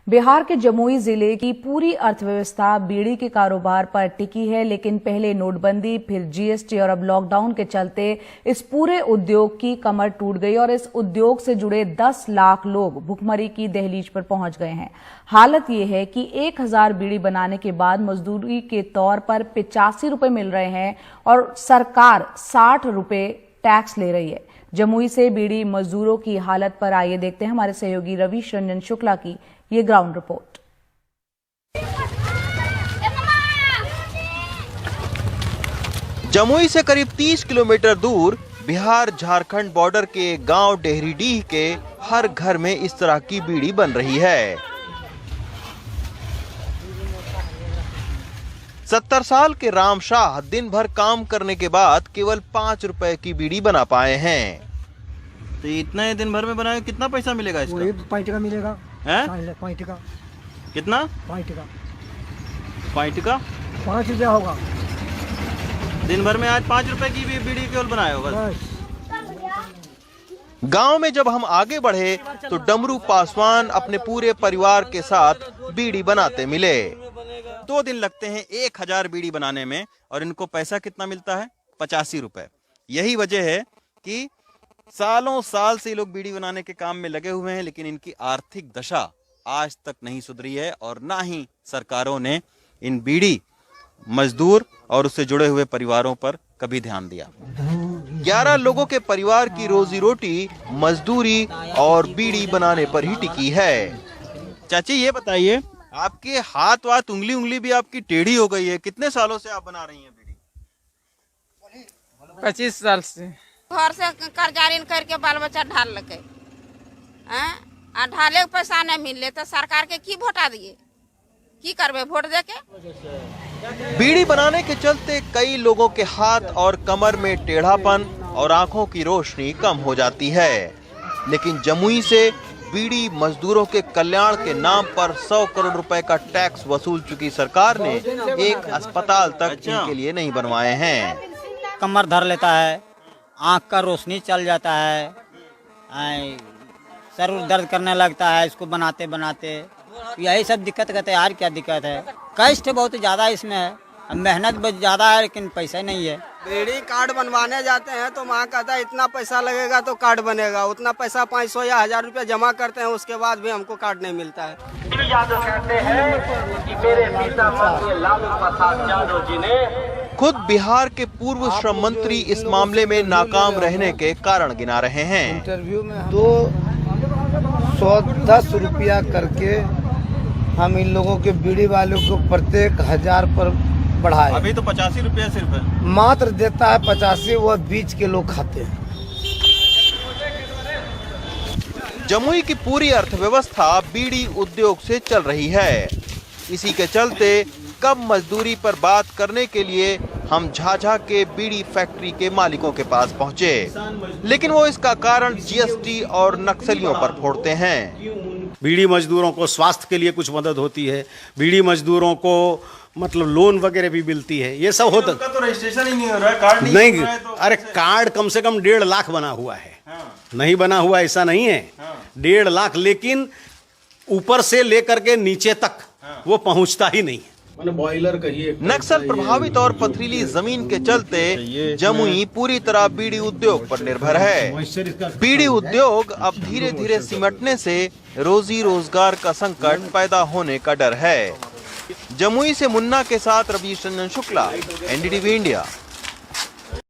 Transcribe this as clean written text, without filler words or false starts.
बिहार के जमुई जिले की पूरी अर्थव्यवस्था बीड़ी के कारोबार पर टिकी है, लेकिन पहले नोटबंदी, फिर जीएसटी और अब लॉकडाउन के चलते इस पूरे उद्योग की कमर टूट गई और इस उद्योग से जुड़े 10 लाख लोग भुखमरी की दहलीज पर पहुंच गए हैं। हालत यह है कि 1000 बीड़ी बनाने के बाद मजदूरी के तौर पर 85 रुपए मिल रहे हैं और सरकार 60 रुपए टैक्स ले रही है। जमुई से बीड़ी मजदूरों की हालत पर आइए देखते हैं हमारे सहयोगी रवीश रंजन शुक्ला की ये ग्राउंड रिपोर्ट। जमुई से करीब 30 किलोमीटर दूर बिहार झारखंड बॉर्डर के गांव डेहरीडीह के हर घर में इस तरह की बीड़ी बन रही है। 70 साल के राम शाह दिन भर काम करने के बाद केवल 5 रुपए की बीड़ी बना पाए हैं। तो इतना ही दिन भर में बनाए, कितना पैसा मिलेगा इसका? वही 5 टका मिलेगा। हैं? 5 टका। कितना? 5 टका। 5 टका? 5 रुपया होगा। दिन भर में आज 5 रुपए की भी बीड़ी केवल बनाए होगा। गांव में जब हम आगे बढ़े तो डमरू पासवान अपने पूरे परिवार के साथ बीड़ी बनाते मिले। 2 दिन लगते हैं 1000 बीड़ी बनाने में और इनको पैसा कितना मिलता है? 85 रुपए। यही वजह है कि सालों साल से लोग बीड़ी बनाने के काम में लगे हुए हैं, लेकिन इनकी आर्थिक दशा आज तक नहीं सुधरी है और ना ही सरकारों ने इन बीड़ी मजदूर और उससे जुड़े हुए परिवारों पर कभी ध्यान दिया। 11 लोगों के परिवार की रोजी रोटी मजदूरी और बीड़ी बनाने पर ही टिकी है। चाची ये बताइए, आपके हाथ वाथ उंगली भी आपकी टेढ़ी हो गई है। कितने सालों से आप बना रही हैं बीड़ी? 25 साल से। घर से कर्जा ऋण करके बाल बच्चा ढाल लगे, ढाले पैसा नहीं मिले तो सरकार के की वोटा दिए, की करबे वोट दे के? बीड़ी बनाने के चलते कई लोगों के हाथ और कमर में टेढ़ापन और आंखों की रोशनी कम हो जाती है, लेकिन जमुई से बीड़ी मजदूरों के कल्याण के नाम पर 100 करोड़ रुपए का टैक्स वसूल चुकी सरकार ने एक अस्पताल तक इनके लिए नहीं बनवाए हैं। कमर धर लेता है, आँख का रोशनी चल जाता है, सर दर्द करने लगता है इसको बनाते बनाते। यही सब दिक्कत कहते हैं। यार क्या दिक्कत है? कष्ट बहुत ज़्यादा इसमें है, मेहनत बहुत ज़्यादा है लेकिन पैसा नहीं है। बीड़ी कार्ड बनवाने जाते हैं तो वहाँ कहता है इतना पैसा लगेगा तो कार्ड बनेगा, उतना पैसा 500 या 1000 रुपया जमा करते हैं, उसके बाद भी हमको कार्ड नहीं मिलता है। कहते हैं कि मेरे पिता मंत्री लालू प्रसाद यादव जी ने खुद बिहार के पूर्व श्रम मंत्री इस मामले में नाकाम रहने के कारण गिना रहे हैं। इंटरव्यू में 210 रुपया करके हम इन लोगों के बीड़ी वालों को प्रत्येक 1000 पर बढ़ाए। अभी तो 85 रुपया सिर्फ है। मात्र देता है 85, वह बीच के लोग खाते हैं। जमुई की पूरी अर्थव्यवस्था बीड़ी उद्योग से चल रही है। इसी के चलते कम मजदूरी पर बात करने के लिए हम झाझा के बीड़ी फैक्ट्री के मालिकों के पास पहुंचे, लेकिन वो इसका कारण जीएसटी और नक्सलियों पर फोड़ते हैं। बीड़ी मजदूरों को स्वास्थ्य के लिए कुछ मदद होती है, बीड़ी मजदूरों को मतलब लोन वगैरह भी मिलती है, ये सब होता। तो रजिस्ट्रेशन ही नहीं हो रहा है, कार्ड नहीं हो रहा है तो... अरे कार्ड कम से कम 1.5 लाख बना हुआ है। नहीं बना हुआ ऐसा नहीं है। 1.5 लाख, लेकिन ऊपर से लेकर के नीचे तक वो पहुंचता ही नहीं है। बॉयलर कहिए। नक्सल प्रभावित और पथरीली जमीन के चलते जमुई पूरी तरह बीड़ी उद्योग पर निर्भर है। बीड़ी उद्योग अब धीरे धीरे सिमटने से रोजी रोजगार का संकट पैदा होने का डर है। जमुई से मुन्ना के साथ रवीश रंजन शुक्ला, एनडीटीवी इंडिया।